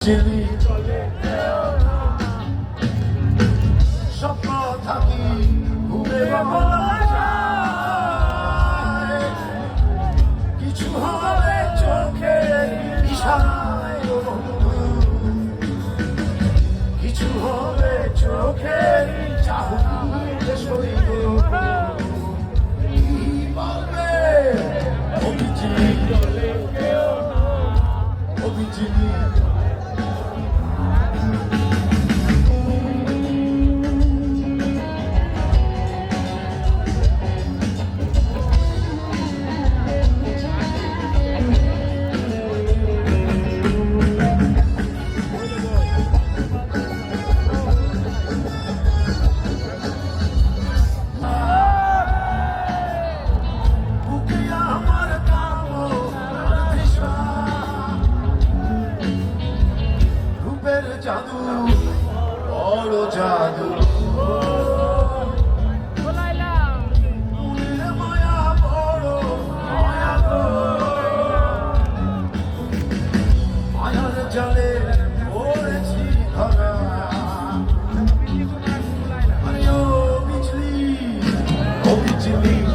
চিনি স্বপ্ন থাকি ঘুরে বলা যায় কিছু হবে চোখে ইশারায় কিছু হবে চোখে চাহুকে সরিব কি বলবে অভিজিৎ অভিজিৎ জাদু বড় জাদু মায়া বড় মায়া গো মায়ার জালে পড়েছি ধরা আরে ও বিজলি